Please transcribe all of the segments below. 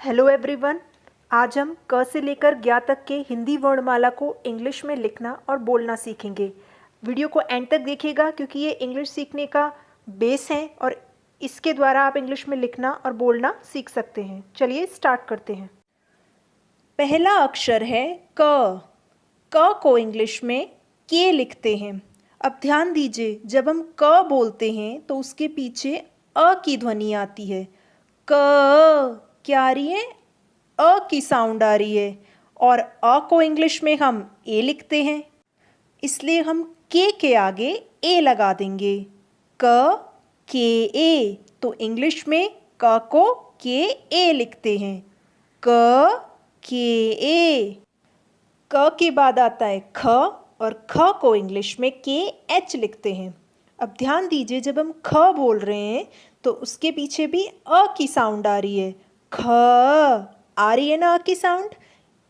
Hello everyone. आज हम क से लेकर ज्ञ तक के हिंदी वर्णमाला को इंग्लिश में लिखना और बोलना सीखेंगे। वीडियो को एंड तक देखिएगा क्योंकि ये इंग्लिश सीखने का बेस है और इसके द्वारा आप इंग्लिश में लिखना और बोलना सीख सकते हैं। चलिए स्टार्ट करते हैं। पहला अक्षर है क। क को इंग्लिश में के लिखते हैं। अब ध्यान दीजिए, जब हम क बोलते हैं तो उसके पीछे अ की ध्वनि आती है। क क्या आ रही है? अ की साउंड आ रही है और अ को इंग्लिश में हम ए लिखते हैं, इसलिए हम के आगे ए लगा देंगे। क के ए, तो इंग्लिश में क को के ए लिखते हैं। क के ए। क के बाद आता है ख और ख को इंग्लिश में के एच लिखते हैं। अब ध्यान दीजिए, जब हम ख बोल रहे हैं तो उसके पीछे भी अ की साउंड आ रही है। ख आ रही है ना अ की साउंड,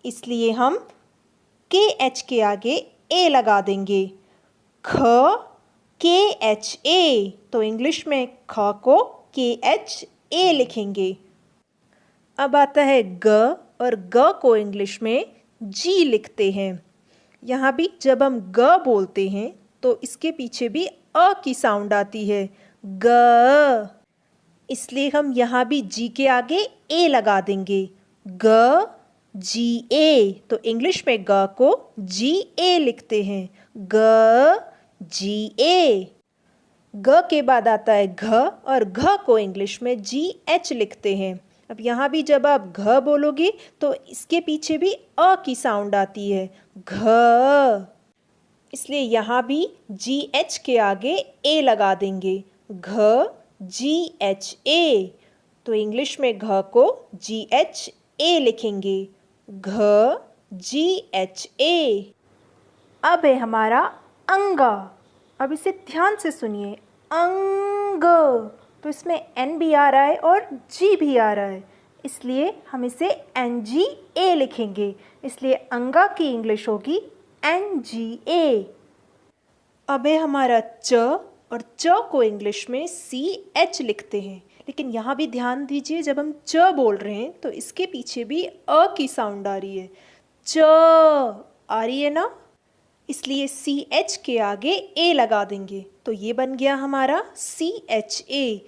इसलिए हम के एच के आगे ए लगा देंगे। ख के एच ए, तो इंग्लिश में ख को के एच ए लिखेंगे। अब आता है ग और ग को इंग्लिश में जी लिखते हैं। यहाँ भी जब हम ग बोलते हैं तो इसके पीछे भी अ की साउंड आती है। ग, इसलिए हम यहाँ भी जी के आगे ए लगा देंगे। ग जी ए, तो इंग्लिश में ग को जी ए लिखते हैं। ग जी ए। ग के बाद आता है घ और घ को इंग्लिश में जी एच लिखते हैं। अब यहाँ भी जब आप घ बोलोगे तो इसके पीछे भी अ की साउंड आती है। घ, इसलिए यहाँ भी जी एच के आगे ए लगा देंगे। घ जी एच ए, तो इंग्लिश में घ को जी एच ए लिखेंगे। घ जी एच ए। अब है हमारा अंगा। अब इसे ध्यान से सुनिए। अंग, तो इसमें एन भी आ रहा है और जी भी आ रहा है, इसलिए हम इसे एन जी ए लिखेंगे। इसलिए अंगा की इंग्लिश होगी एन जी ए। अब है हमारा च और च को इंग्लिश में सी एच लिखते हैं, लेकिन यहाँ भी ध्यान दीजिए, जब हम च बोल रहे हैं तो इसके पीछे भी अ की साउंड आ रही है। च आ रही है ना, इसलिए सी एच के आगे ए लगा देंगे, तो ये बन गया हमारा सी एच ए।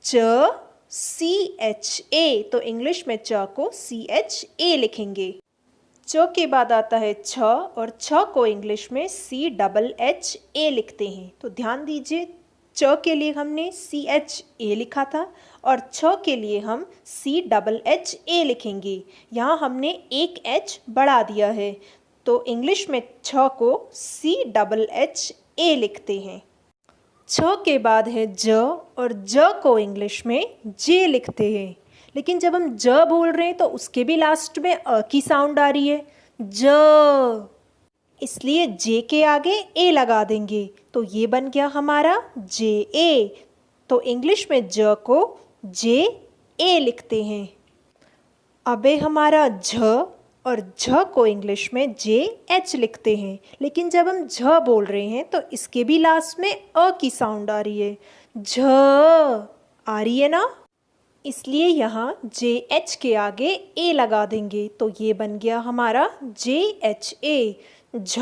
च सी एच ए, तो इंग्लिश में च को सी एच ए लिखेंगे। च के बाद आता है छ और छ को इंग्लिश में सी डबल एच ए लिखते हैं। तो ध्यान दीजिए, च के लिए हमने सी एच ए लिखा था और छ के लिए हम सी डबल एच ए लिखेंगे। यहाँ हमने एक एच बढ़ा दिया है, तो इंग्लिश में छ को सी डबल एच ए लिखते हैं। छ के बाद है ज और ज को इंग्लिश में जे लिखते हैं, लेकिन जब हम ज बोल रहे हैं तो उसके भी लास्ट में अ की साउंड आ रही है। ज, इसलिए जे के आगे ए लगा देंगे, तो ये बन गया हमारा जे ए। तो इंग्लिश में ज को जे ए लिखते हैं। अब है हमारा झ और झ को इंग्लिश में जे एच लिखते हैं, लेकिन जब हम झ बोल रहे हैं तो इसके भी लास्ट में अ की साउंड आ रही है। झ आ रही है ना, इसलिए यहाँ जे एच के आगे ए लगा देंगे, तो ये बन गया हमारा जे एच ए। झ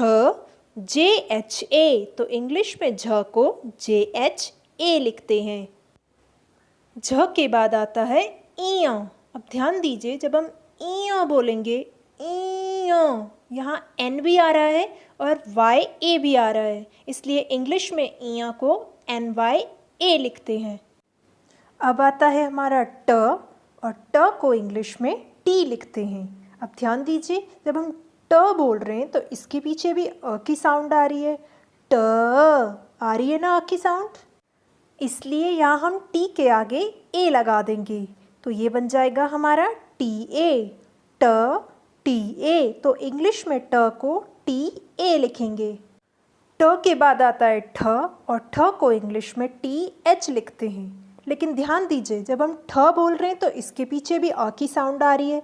जे एच ए, तो इंग्लिश में झ को जे एच ए लिखते हैं। झ के बाद आता है इया। अब ध्यान दीजिए, जब हम इया बोलेंगे, इया, यहाँ एन भी आ रहा है और वाई ए भी आ रहा है, इसलिए इंग्लिश में इया को एन वाई ए लिखते हैं। अब आता है हमारा ट और ट को इंग्लिश में टी लिखते हैं। अब ध्यान दीजिए, जब हम ट बोल रहे हैं तो इसके पीछे भी अ की साउंड आ रही है। ट आ रही है ना अ की साउंड, इसलिए यहाँ हम टी के आगे ए लगा देंगे, तो ये बन जाएगा हमारा टी ए। ट टी ए, तो इंग्लिश में ट को टी ए लिखेंगे। ट के बाद आता है ठ और ठ को इंग्लिश में टी एच लिखते हैं, लेकिन ध्यान दीजिए, जब हम ठ बोल रहे हैं तो इसके पीछे भी अ की साउंड आ रही है।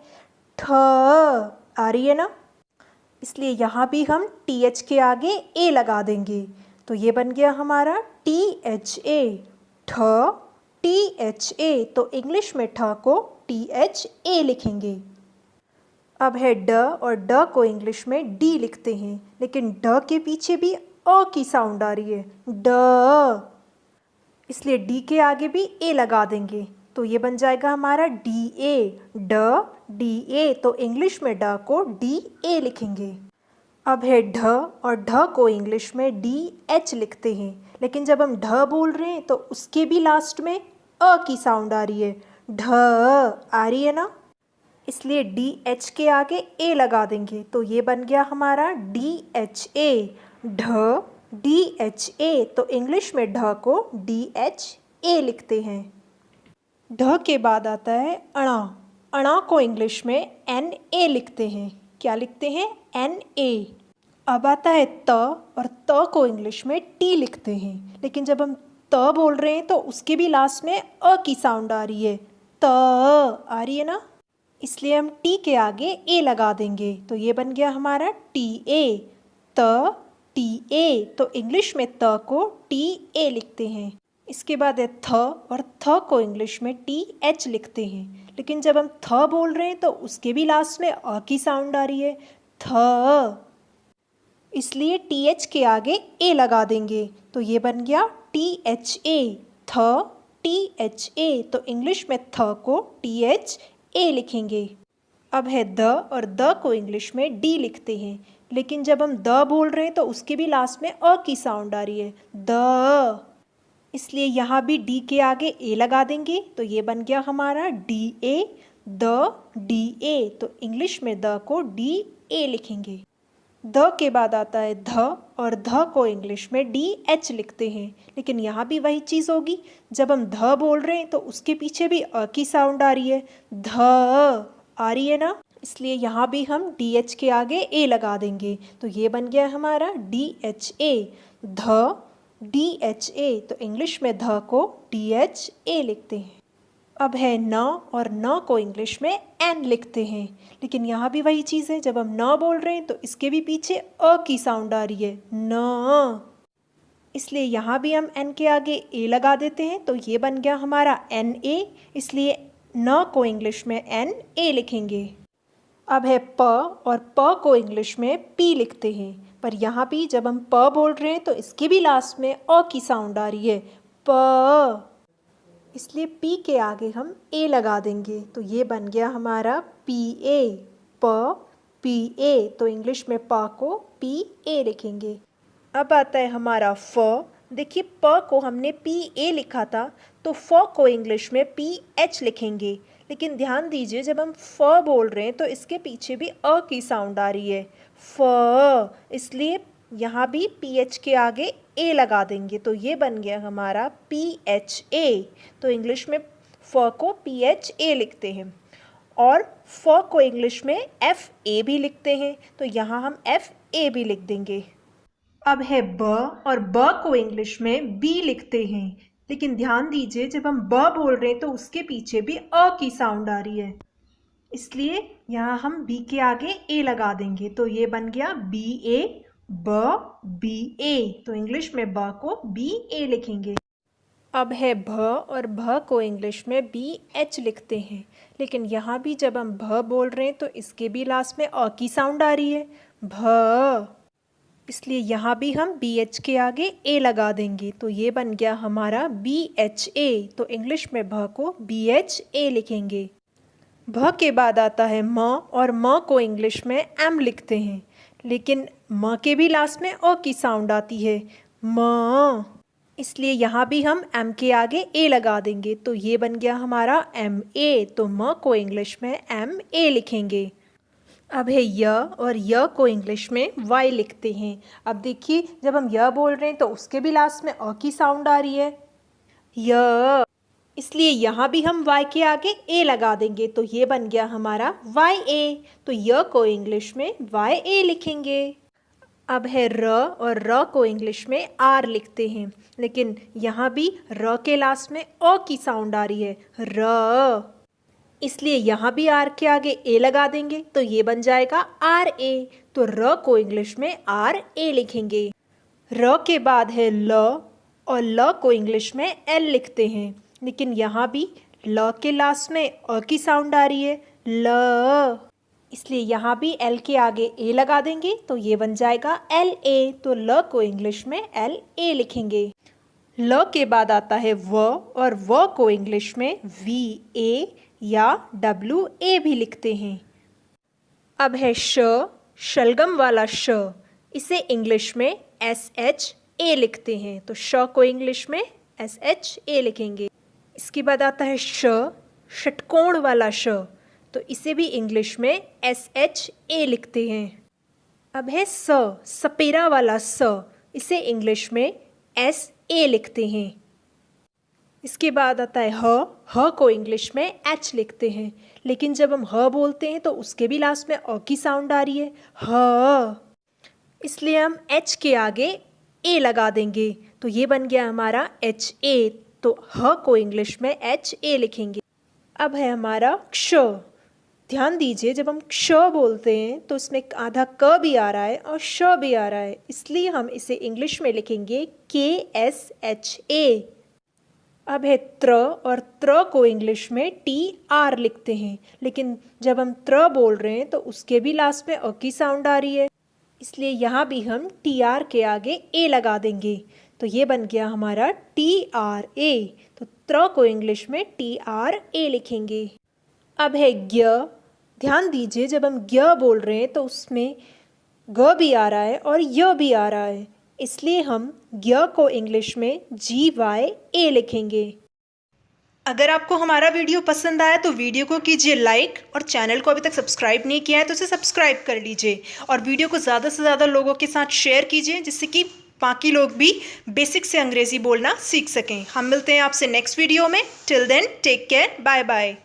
ठ आ रही है ना, इसलिए यहाँ भी हम टी एच के आगे ए लगा देंगे, तो ये बन गया हमारा टी एच ए। ठ टी एच ए, तो इंग्लिश में ठ को THA लिखेंगे। अब है ड, और ड को इंग्लिश में डी लिखते हैं, लेकिन ड के पीछे भी अ की साउंड आ रही है, ड, इसलिए डी के आगे भी ए लगा देंगे, तो ये बन जाएगा हमारा DA, ड DA, तो इंग्लिश में ड को DA लिखेंगे। अब है ढ, और ढ को इंग्लिश में DH लिखते हैं, लेकिन जब हम ढ बोल रहे हैं तो उसके भी लास्ट में अ की साउंड आ रही है, ढ आ रही है ना, इसलिए DH के आगे ए लगा देंगे, तो ये बन गया हमारा DHA, ढ DHA, तो इंग्लिश में ढ को DHA लिखते हैं। ढ के बाद आता है अणा, अणा को इंग्लिश में NA लिखते हैं, क्या लिखते हैं, NA। अब आता है त, और त को इंग्लिश में T लिखते हैं, लेकिन जब हम त बोल रहे हैं तो उसके भी लास्ट में अ की साउंड आ रही है, त आ रही है ना, इसलिए हम टी के आगे ए लगा देंगे, तो ये बन गया हमारा TA, त TA, तो इंग्लिश में त को TA लिखते हैं। इसके बाद है थ, और थ को इंग्लिश में TH लिखते हैं, लेकिन जब हम थ बोल रहे हैं तो उसके भी लास्ट में अ की साउंड आ रही है, थ, इसलिए TH के आगे ए लगा देंगे, तो ये बन गया THA, थ THA, तो इंग्लिश में थ को THA लिखेंगे। अब है द, और द को इंग्लिश में डी लिखते हैं, लेकिन जब हम द बोल रहे हैं तो उसके भी लास्ट में अ की साउंड आ रही है, द, इसलिए यहाँ भी डी के आगे ए लगा देंगे, तो ये बन गया हमारा DA, द DA, तो इंग्लिश में द को DA लिखेंगे। द के बाद आता है ध, और ध को इंग्लिश में DH लिखते हैं, लेकिन यहाँ भी वही चीज़ होगी, जब हम ध बोल रहे हैं तो उसके पीछे भी अ की साउंड आ रही है, ध आ रही है ना, इसलिए यहाँ भी हम DH के आगे ए लगा देंगे, तो ये बन गया हमारा DHA, ध DHA, तो इंग्लिश में ध को DHA लिखते हैं। अब है न, और न को इंग्लिश में एन लिखते हैं, लेकिन यहाँ भी वही चीज़ है, जब हम न बोल रहे हैं तो इसके भी पीछे अ की साउंड आ रही है, न, इसलिए यहाँ भी हम एन के आगे ए लगा देते हैं, तो ये बन गया हमारा NA, इसलिए न को इंग्लिश में NA लिखेंगे। अब है प, और प को इंग्लिश में P लिखते हैं, पर यहाँ भी जब हम प बोल रहे हैं तो इसके भी लास्ट में अ की साउंड आ रही है, प, इसलिए P के आगे हम ए लगा देंगे, तो ये बन गया हमारा PA, प PA, तो इंग्लिश में प को PA लिखेंगे। अब आता है हमारा फ, देखिए प को हमने PA लिखा था, तो फ को इंग्लिश में PH लिखेंगे, लेकिन ध्यान दीजिए जब हम फ बोल रहे हैं तो इसके पीछे भी अ की साउंड आ रही है, फ, इसलिए यहाँ भी PH के आगे ए लगा देंगे, तो ये बन गया हमारा PHA, तो इंग्लिश में फ को PHA लिखते हैं, और फ को इंग्लिश में FA भी लिखते हैं, तो यहाँ हम FA भी लिख देंगे। अब है ब, और ब को इंग्लिश में B लिखते हैं, लेकिन ध्यान दीजिए जब हम ब बोल रहे हैं तो उसके पीछे भी अ की साउंड आ रही है, इसलिए यहाँ हम B के आगे ए लगा देंगे, तो ये बन गया BA, ब BA, तो इंग्लिश में ब को BA लिखेंगे। अब है भ, और भ को इंग्लिश में BH लिखते हैं, लेकिन यहाँ भी जब हम भ बोल रहे हैं तो इसके भी लास्ट में अ की साउंड आ रही है, भ, इसलिए यहाँ भी हम BH के आगे ए लगा देंगे, तो ये बन गया हमारा BHA, तो इंग्लिश में भ को BHA लिखेंगे। भ के बाद आता है म, और म को इंग्लिश में M लिखते हैं, लेकिन म के भी लास्ट में अ की साउंड आती है, म, इसलिए यहाँ भी हम M के आगे ए लगा देंगे, तो ये बन गया हमारा MA, तो म को इंग्लिश में MA लिखेंगे। अब है य, और य को इंग्लिश में Y लिखते हैं। अब देखिए जब हम य बोल रहे हैं तो उसके भी लास्ट में अ की साउंड आ रही है, य, इसलिए यहाँ भी हम Y के आगे ए लगा देंगे, तो ये बन गया हमारा YA, तो य को इंग्लिश में YA लिखेंगे। अब है र, और र को इंग्लिश में R लिखते हैं, लेकिन यहाँ भी र के लास्ट में अ की साउंड आ रही है, र, इसलिए यहाँ भी R के आगे ए लगा देंगे, तो ये बन जाएगा RA, तो र को इंग्लिश में RA लिखेंगे। र के बाद है ल, और ल को इंग्लिश में L लिखते हैं, लेकिन यहाँ भी ल के लास्ट में अ की साउंड आ रही है, ल, इसलिए यहाँ भी एल के आगे ए लगा देंगे तो ये बन जाएगा एल ए। तो ल को इंग्लिश में एल ए लिखेंगे। ल के बाद आता है व, और व को इंग्लिश में वी ए या डब्ल्यू ए भी लिखते हैं। अब है श, शलगम वाला श, इसे इंग्लिश में एस एच ए लिखते हैं। तो श को इंग्लिश में एस एच ए लिखेंगे। इसके बाद आता है श, षटकोण वाला श, तो इसे भी इंग्लिश में एस एच ए लिखते हैं। अब है स, सपेरा वाला स, इसे इंग्लिश में एस ए लिखते हैं। इसके बाद आता है ह को इंग्लिश में एच लिखते हैं, लेकिन जब हम ह बोलते हैं तो उसके भी लास्ट में अ की साउंड आ रही है, ह, इसलिए हम एच के आगे ए लगा देंगे तो ये बन गया हमारा एच ए। तो ह को इंग्लिश में एच ए लिखेंगे। अब है हमारा क्ष। ध्यान दीजिए, जब हम क्ष बोलते हैं तो इसमें आधा क भी आ रहा है और श भी आ रहा है, इसलिए हम इसे इंग्लिश में लिखेंगे के एस एच ए। अब है त्र, और त्र को इंग्लिश में टी आर लिखते हैं, लेकिन जब हम त्र बोल रहे हैं तो उसके भी लास्ट में अ की साउंड आ रही है, इसलिए यहाँ भी हम टी आर के आगे ए लगा देंगे तो ये बन गया हमारा टी आर ए। तो त्र को इंग्लिश में टी आर ए लिखेंगे। अब है ज्ञ। ध्यान दीजिए, जब हम ज्ञ बोल रहे हैं तो उसमें ग भी आ रहा है और य भी आ रहा है, इसलिए हम ज्ञ को इंग्लिश में जी वाई ए लिखेंगे। अगर आपको हमारा वीडियो पसंद आया तो वीडियो को कीजिए लाइक, और चैनल को अभी तक सब्सक्राइब नहीं किया है तो उसे सब्सक्राइब कर लीजिए, और वीडियो को ज़्यादा से ज़्यादा लोगों के साथ शेयर कीजिए जिससे कि बाकी लोग भी बेसिक से अंग्रेज़ी बोलना सीख सकें। हम मिलते हैं आपसे नेक्स्ट वीडियो में। Till then take care, bye bye.